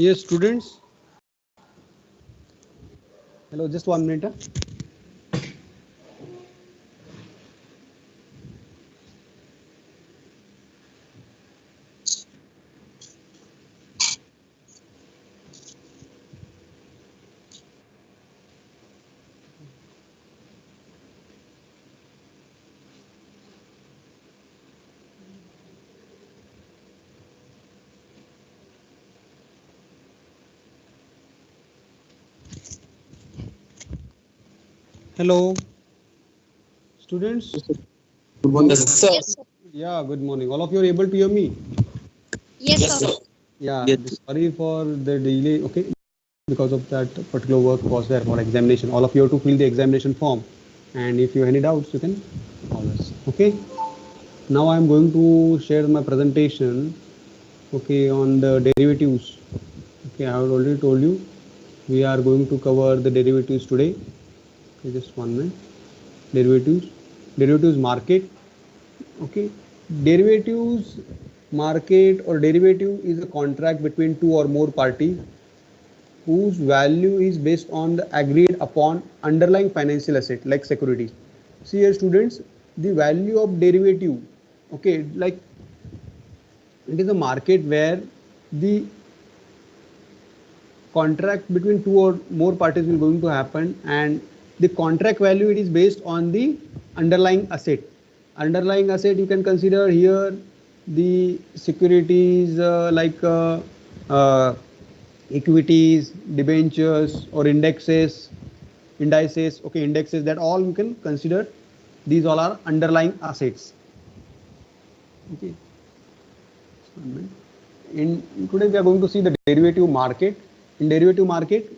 Yes, students. Hello, just 1 minute. Hello, students. Good morning, Yes, sir. sir. Yeah, good morning. All of you are able to hear me? Yes, Yes, sir. sir. Yeah, Yes. sorry for the delay. Okay, because of that particular work was there for examination. All of you have to fill the examination form, and if you have any doubts, you can always. Okay. Now I am going to share my presentation. Okay, on the derivatives. Okay, I have already told you we are going to cover the derivatives today. Okay, just 1 minute. Derivatives, derivatives market. Okay, derivatives market or derivative is a contract between two or more parties whose value is based on the agreed upon underlying financial asset like securities. See here, students, the value of derivative. Okay, like it is a market where the contract between two or more parties will going to happen, and the contract value it is based on the underlying asset. Underlying asset you can consider here the securities uh, equities, debentures or indices. Okay, indexes, that all you can consider. These all are underlying assets. Okay, in today we are going to see the derivative market. In derivative market,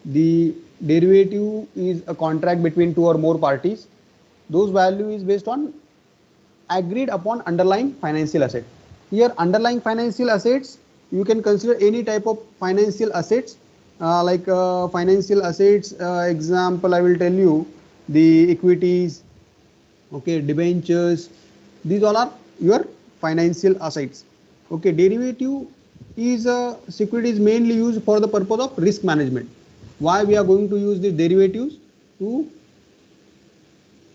the derivative is a contract between two or more parties. Those value is based on agreed upon underlying financial asset. Here underlying financial assets, you can consider any type of financial assets, financial assets, example I will tell you, the equities, okay, debentures, these all are your financial assets. Okay, derivative is a security is mainly used for the purpose of risk management. Why we are going to use the derivatives? To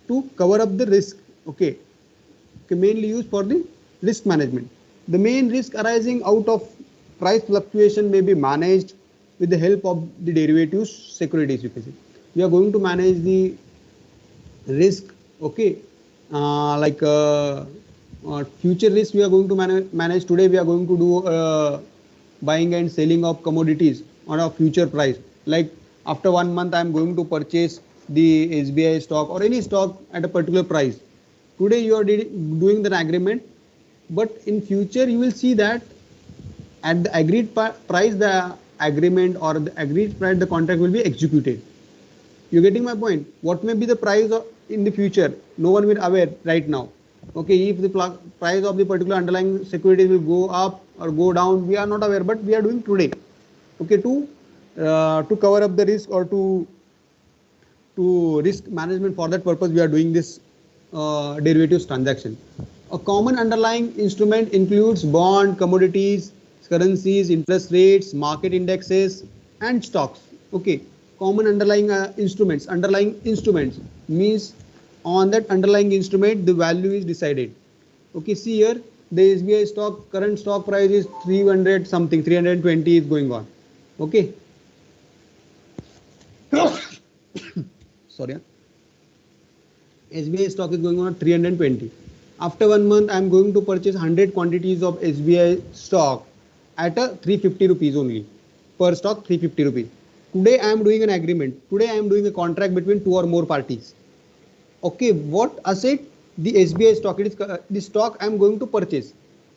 to cover up the risk. Okay, mainly used for the risk management. The main risk arising out of price fluctuation may be managed with the help of the derivatives securities. You can see we are going to manage the risk. Okay, future risk we are going to manage. Today we are going to do buying and selling of commodities on a future price. Like after 1 month I am going to purchase the SBI stock or any stock at a particular price. Today you are doing the agreement, but in future you will see that at the agreed price the agreement or the agreed price the contract will be executed. You getting my point? What may be the price in the future? No one will aware right now. Okay, if the price of the particular underlying security will go up or go down, we are not aware, but we are doing today. Okay, to cover up the risk or to risk management, for that purpose we are doing this derivatives transaction. A common underlying instrument includes bond, commodities, currencies, interest rates, market indexes, and stocks. Okay, common underlying instruments means on that underlying instrument the value is decided. Okay, see here the SBI stock current stock price is 300 something, 320 is going on. Okay, sorry. SBI stock is going on at 320. After 1 month, I am going to purchase 100 quantities of SBI stock at a 350 rupees only. Per stock 350 rupees. Today I am doing an agreement. Today I am doing a contract between two or more parties. Okay, what asset? The SBI stock. It is the stock I am going to purchase.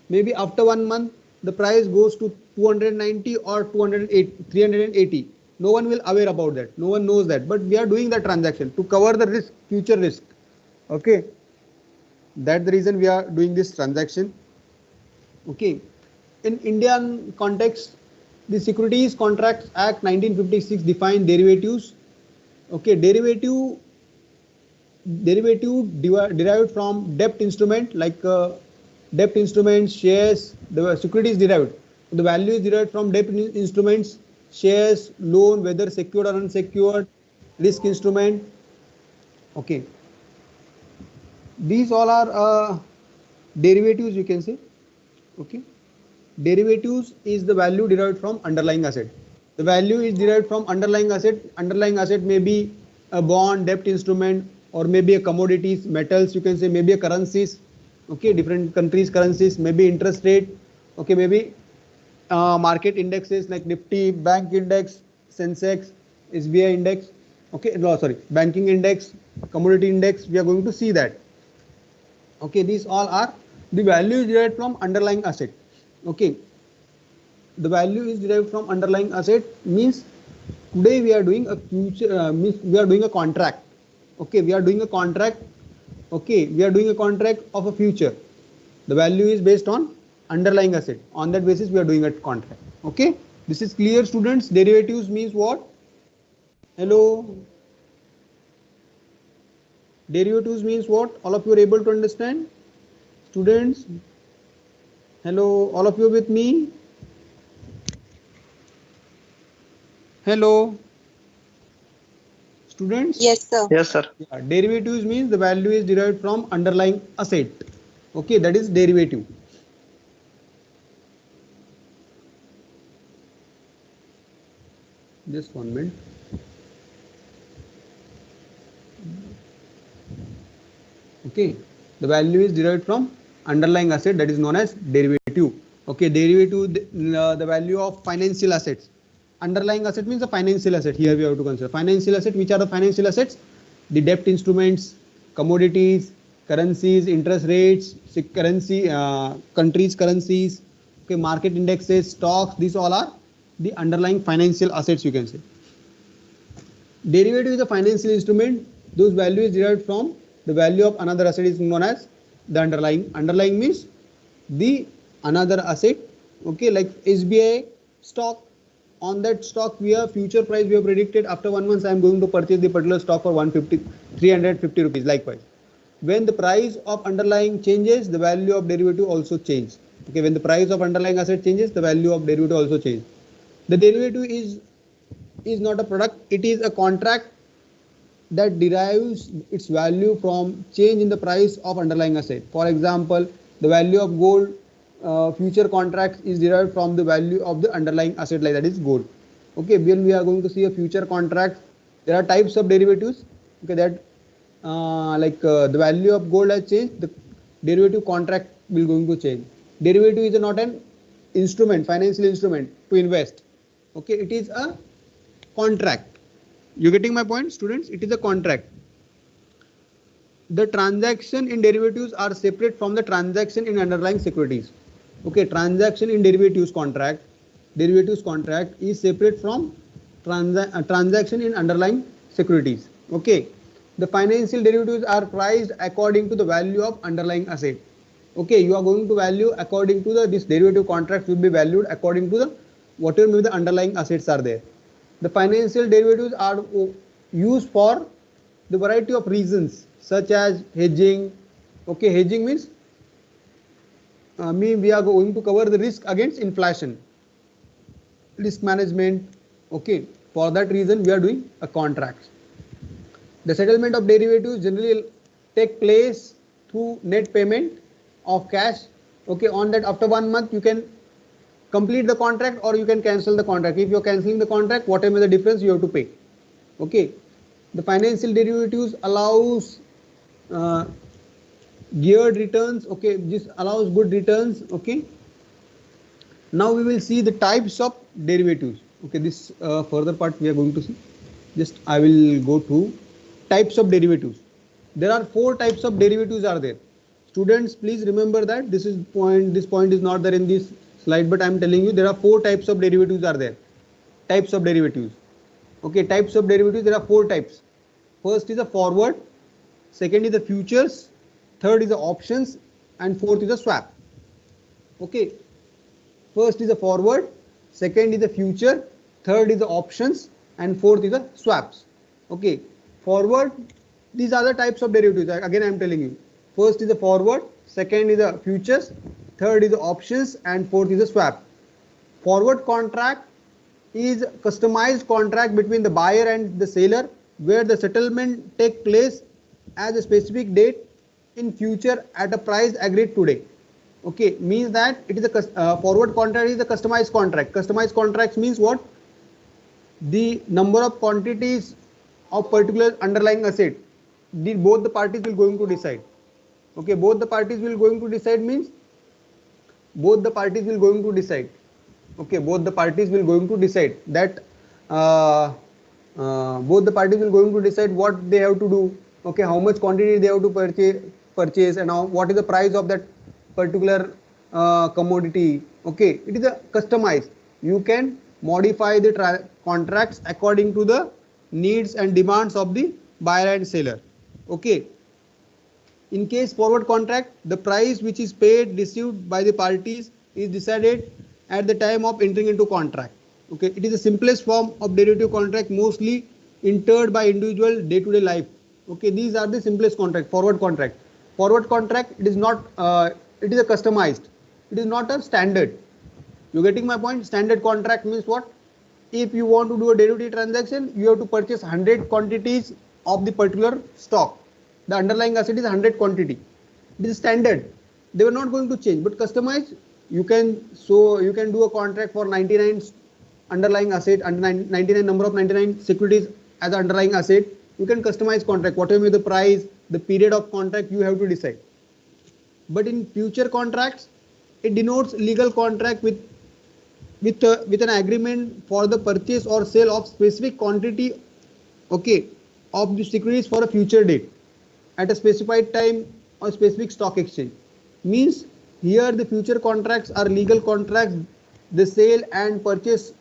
Maybe after 1 month, the price goes to 290 or 208, 380. No one will aware about that. No one knows that. But we are doing that transaction to cover the risk, future risk. Okay, that's the reason we are doing this transaction. Okay, in Indian context, the Securities Contracts Act 1956 define derivatives. Okay, derivative derived from debt instrument, like debt instruments, shares, the securities derived. The value is derived from debt instruments, shares, loan, whether secured or unsecured, risk instrument. Okay, these all are derivatives, you can say. Okay, derivatives is the value derived from underlying asset. The value is derived from underlying asset. Underlying asset may be a bond, debt instrument, or maybe a commodities, metals, you can say, maybe a currencies. Okay, different countries currencies, maybe interest rate. Okay, maybe market indexes like Nifty, Bank Index, Sensex, SBI Index. Okay, no, sorry, banking index, commodity index. We are going to see that. Okay, these all are the value is derived from underlying asset. Okay, the value is derived from underlying asset means today we are doing a future means we are doing a contract. Okay, we are doing a contract. Okay, we are doing a contract of a future. The value is based on underlying asset. On that basis we are doing a contract. Okay, this is clear, students. Derivatives means what? Hello, derivatives means what? All of you are able to understand, students? Hello, all of you with me? Hello, students? Yes, sir. Yes, sir. Yeah, derivatives means the value is derived from underlying asset. Okay, that is derivative. Just 1 minute. Okay, the value is derived from underlying asset, that is known as derivative. Okay, derivative, the value of financial assets. Underlying asset means the financial asset. Here we have to consider financial asset. Which are the financial assets? The debt instruments, commodities, currencies, interest rates, currency, countries currencies, okay, market indexes, stocks. These all are the underlying financial assets, you can say. Derivative is a financial instrument. Those value is derived from the value of another asset is known as the underlying. Underlying means the another asset. Okay, like SBI stock. On that stock we have future price we have predicted after 1 month I am going to purchase the particular stock for 350 rupees. Likewise, when the price of underlying changes, the value of derivative also changes. Okay, when the price of underlying asset changes, the value of derivative also changes. The derivative is not a product, it is a contract that derives its value from change in the price of underlying asset. For example, the value of gold future contracts is derived from the value of the underlying asset, like that is gold. Okay, when we are going to see a future contract, there are types of derivatives. Okay, that the value of gold has changed, the derivative contract will going to change. Derivative is not an instrument, financial instrument to invest. Okay, it is a contract. You getting my point, students? It is a contract. The transaction in derivatives are separate from the transaction in underlying securities. Okay, transaction in derivatives contract is separate from transaction in underlying securities. Okay, the financial derivatives are priced according to the value of underlying asset. Okay, you are going to value according to the this derivative contract will be valued according to the whatever the underlying assets are there. The financial derivatives are used for the variety of reasons such as hedging. Okay, hedging means we are going to cover the risk against inflation, risk management. Okay, for that reason we are doing a contract. The settlement of derivatives generally take place through net payment of cash. Okay, on that after 1 month you can complete the contract or you can cancel the contract. If you are cancelling the contract, whatever the difference you have to pay. Okay, the financial derivatives allows geared returns. Okay, this allows good returns. Okay, now we will see the types of derivatives. Okay, this further part we are going to see. Just I will go to types of derivatives. There are 4 types of derivatives are there. Students, please remember that this point is not there in this slide, but I am telling you there are 4 types of derivatives are there. Types of derivatives. Okay, types of derivatives, there are 4 types. First is a forward, second is the futures, third is the options, and fourth is a swap. Okay, first is the forward, second is the future, third is the options, and fourth is the swaps. Okay, forward, these are the types of derivatives. Again I am telling you, first is the forward, second is the futures, third is the options, and fourth is the swap. Forward contract is customized contract between the buyer and the seller, where the settlement take place at a specific date in future at a price agreed today. Okay, means that it is a forward contract is a customized contract. Customized contracts means what? The number of quantities of particular underlying asset, both the parties will going to decide. Okay, both the parties will going to decide means both the parties will going to decide. Okay, both the parties will going to decide that both the parties will going to decide what they have to do. Okay, how much quantity they have to purchase and how, what is the price of that particular commodity. Okay, it is a customized. You can modify the contracts according to the needs and demands of the buyer and seller. Okay, in case forward contract, the price which is paid received by the parties is decided at the time of entering into contract. Okay, it is the simplest form of derivative contract, mostly entered by individual day-to-day life. Okay, these are the simplest contract. Forward contract. Forward contract, it is not. It is a customized. It is not a standard. You getting my point? Standard contract means what? If you want to do a derivative transaction, you have to purchase 100 quantities of the particular stock. The underlying asset is 100 quantity. This is standard. They were not going to change, but customized, you can do a contract for 99 underlying asset, under 99 number of 99 securities as underlying asset. You can customize contract, whatever the price, the period of contract, you have to decide. But in future contracts, it denotes legal contract with an agreement for the purchase or sale of specific quantity, okay, of the securities for a future date at a specified time or specific stock exchange. Means here the future contracts are legal contracts. The sale and purchase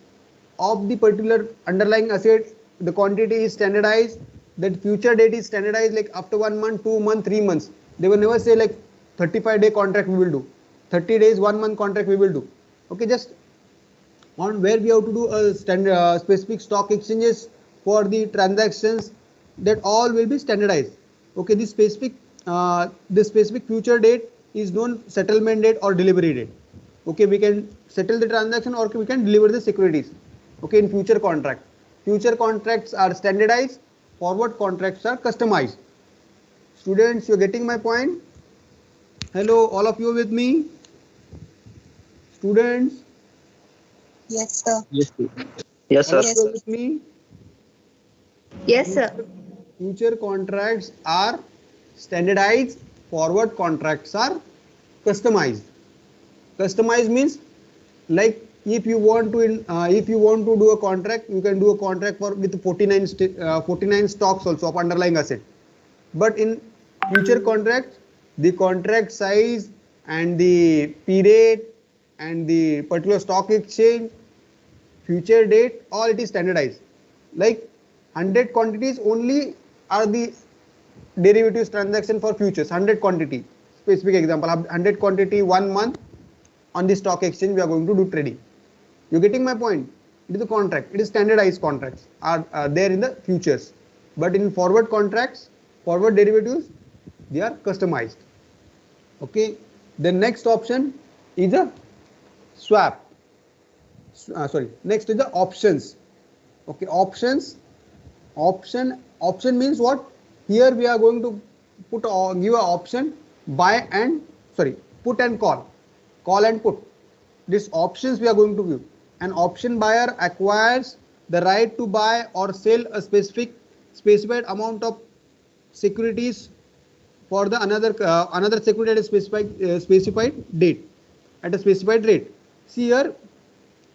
of the particular underlying asset, the quantity is standardized, that future date is standardized, like after 1 month, 2 months, 3 months. They will never say like 35-day contract we will do, 30 days, 1 month contract we will do. Okay, just on where we have to do a specific stock exchanges for the transactions, that all will be standardized. Okay, this specific future date is known settlement date or delivery date. Okay, we can settle the transaction or we can deliver the securities. Okay, in future contract. Future contracts are standardized, forward contracts are customized. Students, you're getting my point? Hello, all of you with me? Students? Yes, sir. Yes, sir. Yes, All sir. of you with me? Yes, sir. Future contracts are standardized, forward contracts are customized. Customized means, like if you want to do a contract, you can do a contract for with 49 stocks also of underlying asset. But in future contracts, the contract size and the period and the particular stock exchange, future date, all it is standardized. Like 100 quantities only are the derivatives transaction for futures. 100 quantity. Specific example, 100 quantity 1 month on the stock exchange we are going to do trading. You getting my point? It is a contract. It is standardized contracts are there in the futures. But in forward contracts, forward derivatives, they are customized. Okay. The next option is a swap. Next is the options. Okay, options. Option means what? Here we are going to give a option, put and call and put. These options we are going to give. An option buyer acquires the right to buy or sell a specified amount of securities for the another security at a specified date, at a specified rate. See here,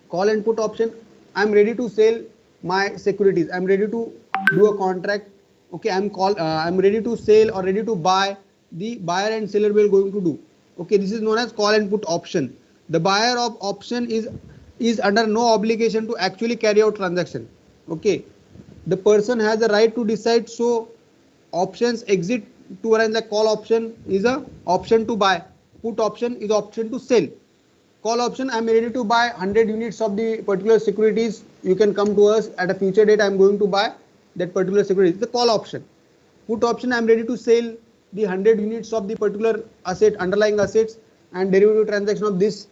call and put option. I am ready to sell my securities. I am ready to do a contract. Okay, I am ready to sell or ready to buy. The buyer and seller will going to do. Okay, this is known as call and put option. The buyer of option is under no obligation to actually carry out transaction. Okay, the person has the right to decide. So options exit to arrange. The call option is a option to buy. Put option is option to sell. Call option, I am ready to buy 100 units of the particular securities. You can come to us at a future date. I am going to buy that particular security. The call option. Put option, I am ready to sell the 100 units of the particular asset, underlying assets, and derivative transaction of this.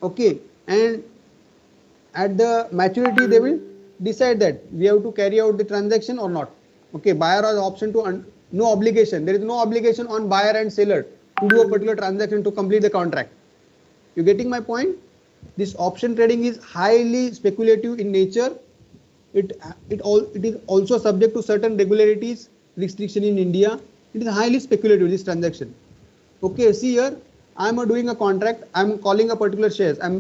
Okay, and at the maturity they will decide that we have to carry out the transaction or not. Okay, buyer has option to no obligation. There is no obligation on buyer and seller to do a particular transaction to complete the contract. You getting my point? This option trading is highly speculative in nature. It is also subject to certain regularities, restriction in India. It is highly speculative, this transaction. Okay, see here, I am doing a contract. I am calling a particular shares. I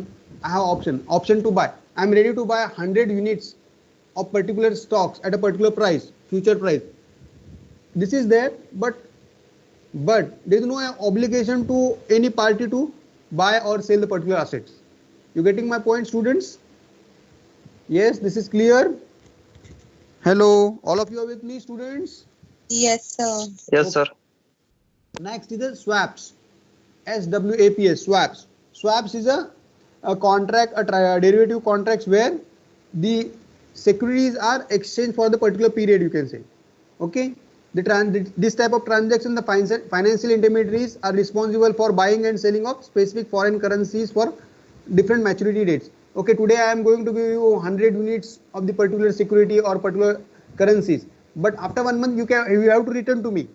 have option to buy. I am ready to buy 100 units of particular stocks at a particular price, future price. This is there, but there is no obligation to any party to buy or sell the particular assets. You getting my point, students? Yes, this is clear. Hello, all of you are with me, students? Yes, sir. Yes, sir. Next is the swaps. SWAPS, swaps. Swaps is a contract, derivative contracts where the securities are exchanged for the particular period, you can say. Okay, this type of transaction, the financial intermediaries are responsible for buying and selling of specific foreign currencies for different maturity dates. Okay, today I am going to give you 100 units of the particular security or particular currencies, but after 1 month you have to return to me,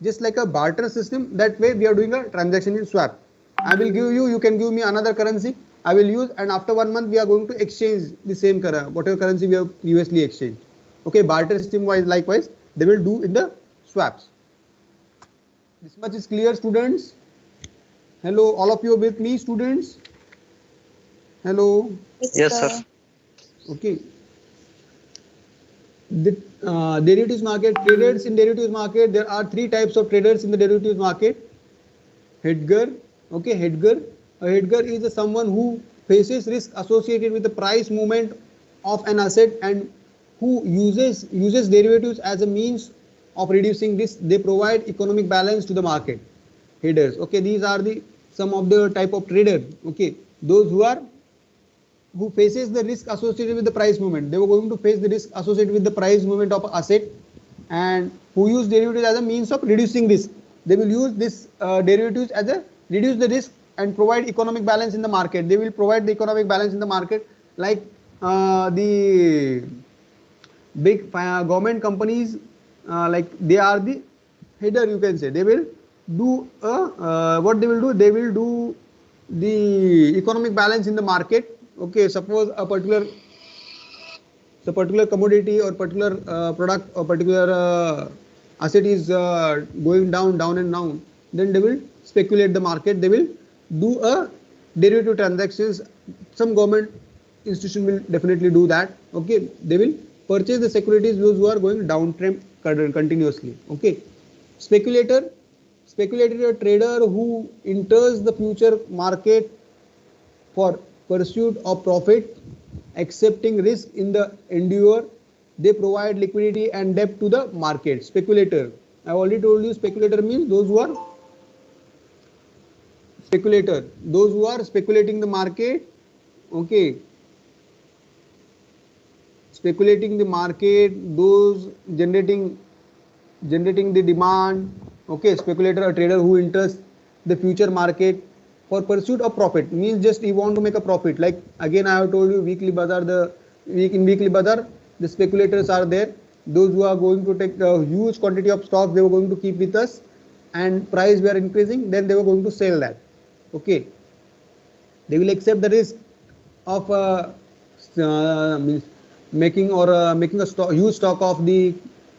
just like a barter system. That way we are doing a transaction in swap. I will give you, you can give me another currency, I will use, and after 1 month we are going to exchange the same whatever currency we have previously exchanged. Okay, barter system wise, likewise they will do in the swaps. This much is clear, students? Hello, all of you are with me, students? Hello. Yes, sir. Okay. The derivatives market, traders in derivatives market, there are 3 types of traders in the derivatives market. Hedger. Okay, hedger. A hedger is someone who faces risk associated with the price movement of an asset and who uses derivatives as a means of reducing risk. They provide economic balance to the market. Hedgers. Okay, these are some of the type of trader. Okay, those who faces the risk associated with the price movement. They were going to face the risk associated with the price movement of asset, and who use derivatives as a means of reducing risk. They will use this derivatives as a reduce the risk and provide economic balance in the market. They will provide the economic balance in the market, like the big government companies, like they are the header, you can say. They will do what they will do. They will do the economic balance in the market. Okay, suppose a particular commodity or particular product or particular asset is going down and down, then they will speculate the market. They will do a derivative transactions. Some government institution will definitely do that. Okay, they will purchase the securities those who are going downtrend continuously. Okay, speculator is a trader who enters the future market for pursuit of profit, accepting risk in the endeavor. They provide liquidity and depth to the market. Speculator, I already told you, speculator means those who are speculating the market. Okay, speculating the market, those generating the demand. Okay, speculator, a trader who enters the future market for pursuit of profit, means just you want to make a profit. Like again I have told you, weekly bazaar, in weekly bazaar the speculators are there. Those who are going to take a huge quantity of stock, they were going to keep with us, and price were increasing, then they were going to sell that. Okay, they will accept the risk of making a huge stock of the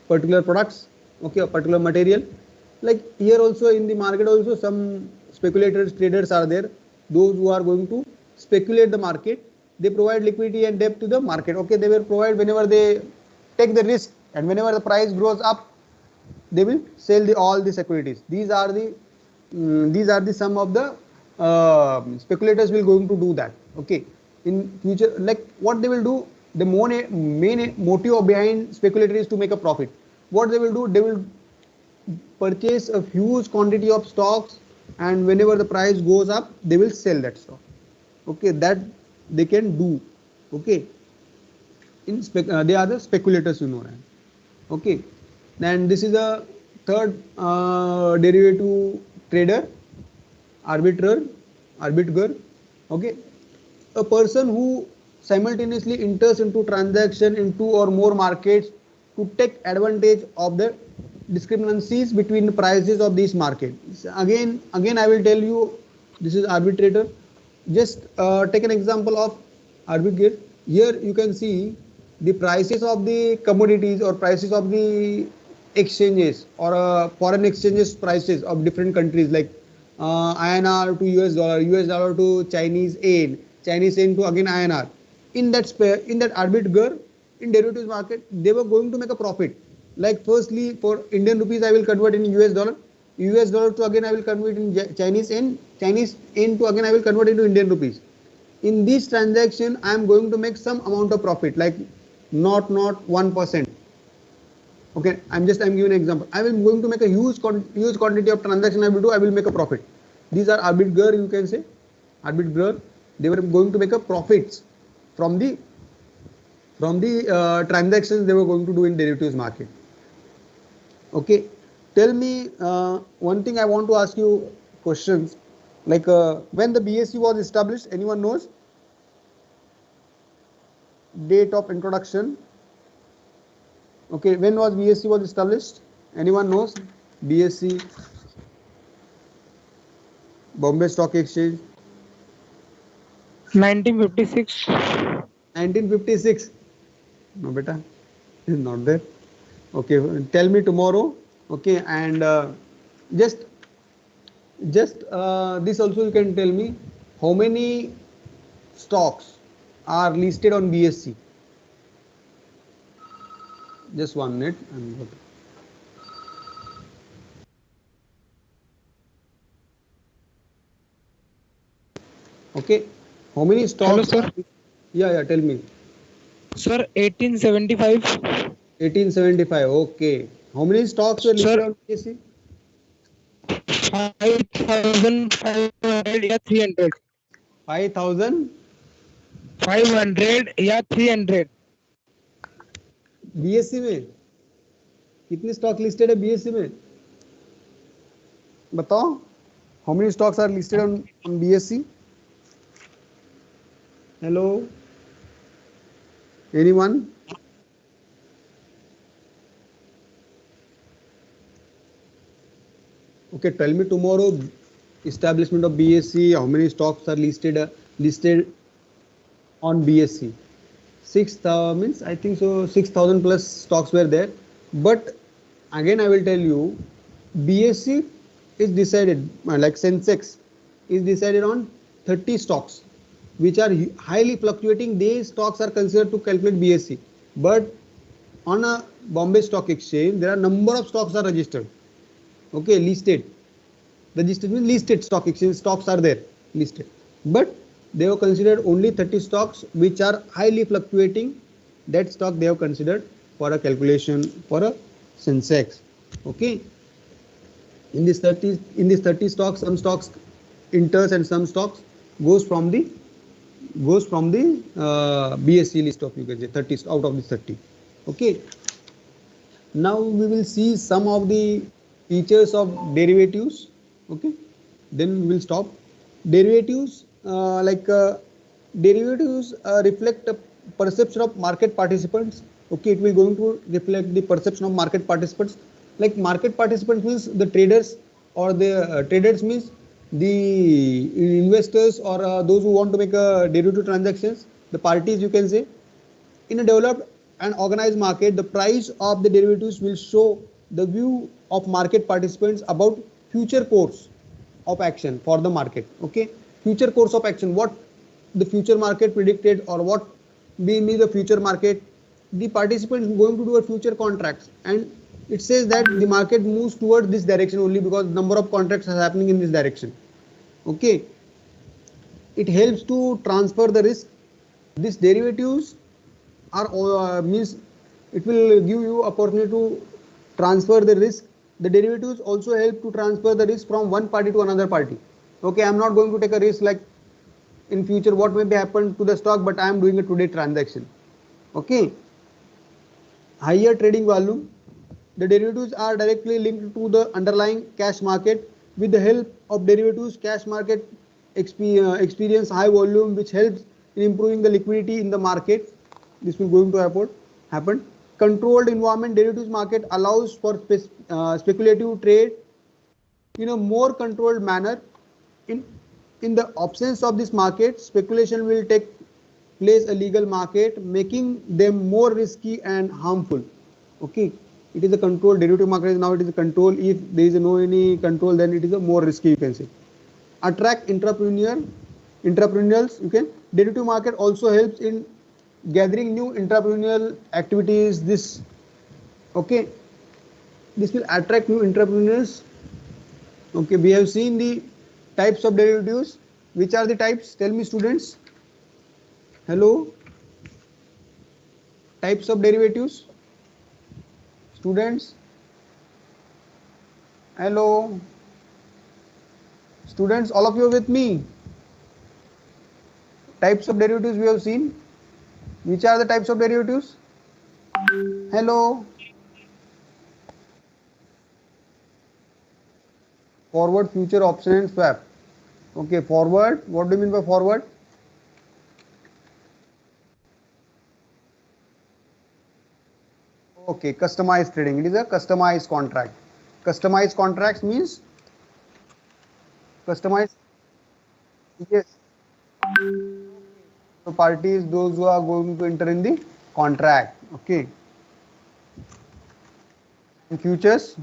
particular products. Okay, a particular material. Like here also in the market also some speculators, traders are there. Those who are going to speculate the market, they provide liquidity and depth to the market. Okay, they will provide whenever they take the risk, and whenever the price grows up, they will sell all the securities. These are the some of the speculators will going to do that. Okay, in future, like what they will do, the main motive behind speculator is to make a profit. What they will do, they will purchase a huge quantity of stocks, and whenever the price goes up, they will sell that stock. Okay, that they can do. Okay, they are the speculators, you know. Okay, then this is a third derivative trader, arbiter. Okay, a person who simultaneously enters into transaction in two or more markets to take advantage of the discrepancies between the prices of these markets. Again, I will tell you, this is arbitrator. Just take an example of arbitrage. Here you can see the prices of the commodities or prices of the exchanges or foreign exchanges prices of different countries, like INR to US dollar to Chinese yen to again INR. In that arbitrage, in derivatives market, they were going to make a profit. Like firstly, for Indian rupees, I will convert in US dollar to again I will convert in Chinese yen to again I will convert into Indian rupees. In this transaction, I am going to make some amount of profit, like not 1%. Okay, I'm giving an example. I am going to make a huge quantity of transaction. I will make a profit. These are arbitrage, you can say arbitrage. They were going to make a profits from the transactions they were going to do in derivatives market. Okay, tell me one thing. I want to ask you questions, like when the BSE was established. Anyone knows date of introduction? Okay, when was BSE was established? Anyone knows? BSE, Bombay Stock Exchange. 1956. 1956. No, beta, is not there. Okay, tell me tomorrow. Okay, and just this also you can tell me how many stocks are listed on BSE. Just 1 minute. Okay, how many stocks? Hello, sir. Yeah, tell me. Sir, 1875. 1875. Okay. How many stocks were listed Sir, on BSE? 5500 या 300. 5000. 500 या 300. BSE में कितने stock listed है BSE में? बताओ. How many stocks are listed on BSE? Hello? Anyone? Okay, tell me tomorrow establishment of BSE, how many stocks are listed on BSE? 6,000 means I think so 6,000 plus stocks were there. But again I will tell you, BSE is decided, like Sensex is decided on 30 stocks which are highly fluctuating. These stocks are considered to calculate BSE. But on a Bombay Stock Exchange, there are number of stocks are registered. Okay, listed. Registered means listed stock exchange stocks are there listed. But they have considered only 30 stocks which are highly fluctuating. That stock they have considered for a calculation for a Sensex. Okay. In this 30 stocks, some stocks enters and some stocks goes from the BSE list of, you can say, 30 out of the 30. Okay. Now we will see some of the features of derivatives. Okay. Then we will stop. Derivatives derivatives reflect a perception of market participants. Okay, it will going to reflect the perception of market participants. Like market participants means the traders, or the traders means the investors, or those who want to make a derivative transactions, the parties, you can say. In a developed and organized market, the price of the derivatives will show the view of market participants about future course of action for the market. Okay, future course of action, what the future market predicted, or what be the future market. The participants going to do a future contracts, and it says that the market moves towards this direction only because number of contracts are happening in this direction. Okay, it helps to transfer the risk. These derivatives are means it will give you opportunity to transfer the risk. The derivatives also help to transfer the risk from one party to another party. Okay, I'm not going to take a risk like in future what may be happen to the stock, but I am doing a today transaction. Okay, higher trading volume. The derivatives are directly linked to the underlying cash market. With the help of derivatives, cash market experience high volume, which helps in improving the liquidity in the market. This will going to happen. Controlled environment derivatives market allows for speculative trade in a more controlled manner. In the absence of this market, speculation will take place a legal market, making them more risky and harmful. Okay, it is a controlled derivative market. Now it is a control. If there is no any control, then it is a more risky, you can say. Attract entrepreneurs. You can. Derivative market also helps in gathering new entrepreneurial activities. This okay, this will attract new entrepreneurs. Okay, we have seen the types of derivatives. Which are the types? Tell me, students. Hello. Types of derivatives. Students. Hello. Students, all of you are with me. Types of derivatives we have seen. Which are the types of derivatives? Hello. Forward, future, option and swap. Okay, forward. What do you mean by forward? Okay, customized trading. It is a customized contract. Customized contracts means customized. Yes. So parties, those who are going to enter in the contract. Okay. And futures.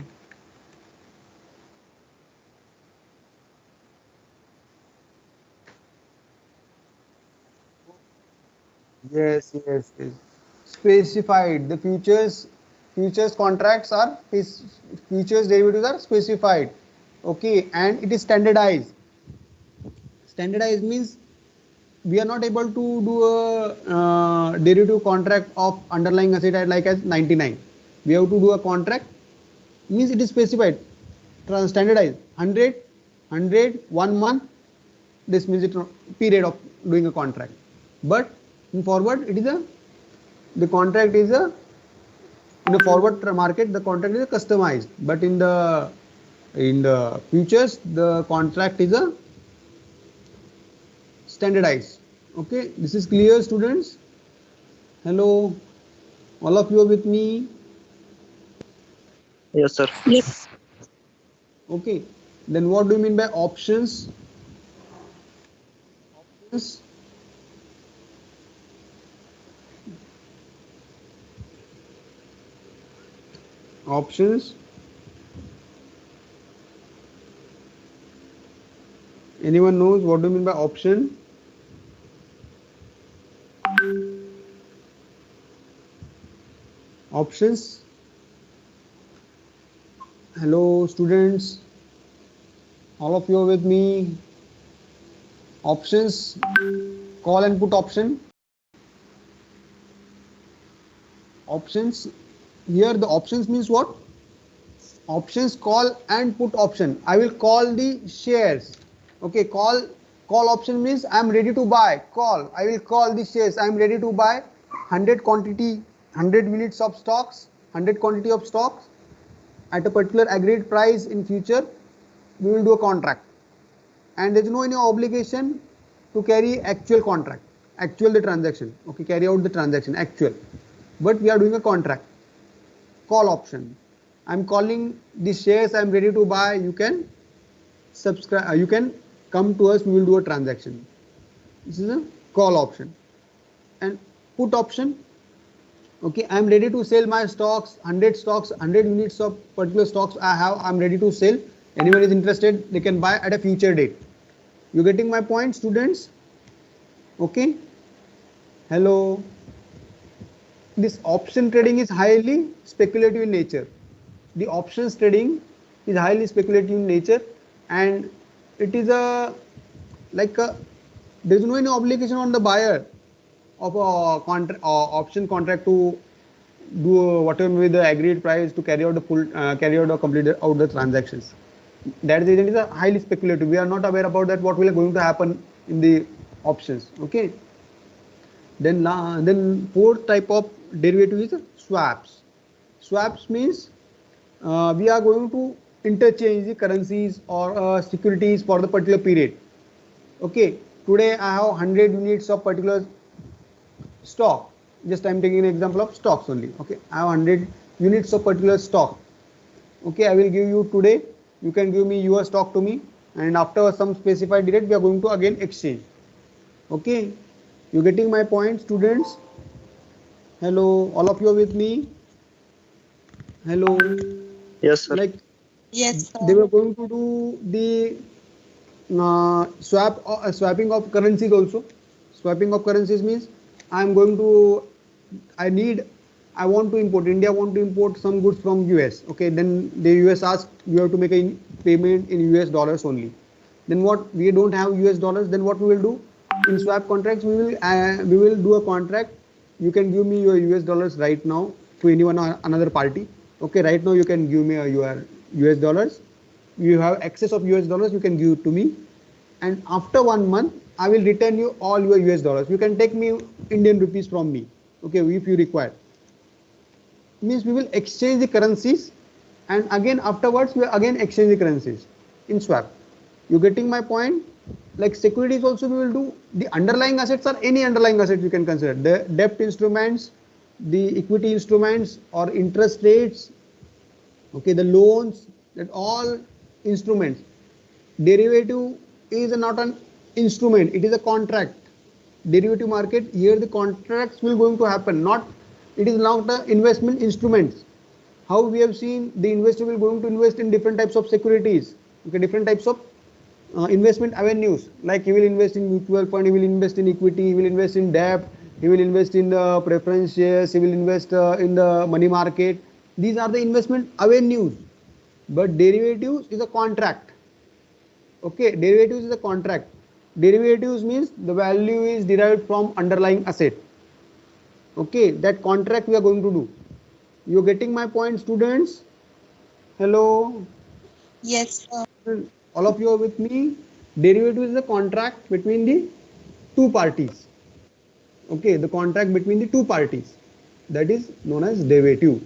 Yes. Specified. The futures contracts are futures derivatives are specified. Okay, and it is standardized. Standardized means we are not able to do a derivative contract of underlying asset like as 99. We have to do a contract, means it is specified, standardized 100, 1 month. This means it period of doing a contract. But in forward, it is the contract is in the forward market, the contract is customized. But in the futures, the contract is a standardized. Okay, this is clear, students. Hello, all of you are with me. Yes, sir. Yes. Okay, then what do you mean by options? Options. Anyone knows what do you mean by option? Options. Hello, students. All of you are with me. Options. Call and put option. Options. Here the options means what? Options, call and put option. I will call the shares. Okay, call option means I am ready to buy. Call. I will call the shares. I am ready to buy 100 quantity, 100 units of stocks, 100 quantity of stocks at a particular agreed price in future. We will do a contract, and there is no any obligation to carry actual contract, actual the transaction. Okay, carry out the transaction actual, but we are doing a contract. Call option. I am calling the shares. I am ready to buy. You can subscribe. You can come to us. We will do a transaction. This is a call option. And put option. Okay, I am ready to sell my stocks. 100 stocks, 100 units of particular stocks I have. I am ready to sell. Anyone is interested, they can buy at a future date. You getting my point, students? Okay. Hello. This option trading is highly speculative in nature. The options trading is highly speculative in nature, and it is there is no any obligation on the buyer of a option contract to do whatever with the agreed price to carry out the full carry out or complete out the transactions. That is the reason it is a highly speculative. We are not aware about that what will going to happen in the options. Okay. Then fourth type of derivative is swaps. Swaps means we are going to interchange the currencies or securities for the particular period. Okay, today I have 100 units of particular stock. Just I'm taking an example of stocks only. Okay, I have 100 units of particular stock. Okay, I will give you today. You can give me your stock to me, and after some specified date, we are going to again exchange. Okay, you getting my point, students? Hello, all of you are with me? Hello. Yes, sir. Like Yes, they sir. were going to do the swapping of currencies also. Swapping of currencies means I'm going to I want to import, India want to import some goods from US. Okay, then the US asked you have to make a payment in US dollars only. Then what, we don't have US dollars, then what we will do in swap contracts, we will do a contract. You can give me your US dollars right now to anyone or another party. Okay, right now you can give me your US dollars. You have excess of US dollars, you can give it to me, and after 1 month I will return you all your US dollars. You can take me Indian rupees from me. Okay, if you require. Means we will exchange the currencies, and again afterwards we again exchange the currencies in swap. You getting my point? Like securities also we will do the underlying assets, or any underlying assets you can consider, the debt instruments, the equity instruments, or interest rates. Okay, the loans, that all instruments. Derivative is not an instrument, it is a contract. Derivative market, here the contracts will going to happen, not, it is not the investment instruments. How we have seen the investor will going to invest in different types of securities. Okay, different types of investment avenues, like he will invest in mutual fund, he will invest in equity, he will invest in debt, he will invest in the preference shares, he will invest in the money market. These are the investment avenues. But derivatives is a contract. Okay, derivatives is a contract. Derivatives means the value is derived from underlying asset. Okay, that contract we are going to do. You getting my point, students? Hello, Yes, sir. all of you are with me? Derivative is the contract between the two parties. Okay, the contract between the two parties, that is known as derivative.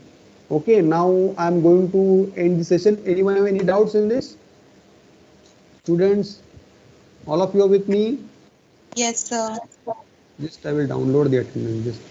Okay, now I'm going to end the session. Anyone have any doubts in this? Students, all of you are with me? Yes, sir. Just I will download the attendance. Just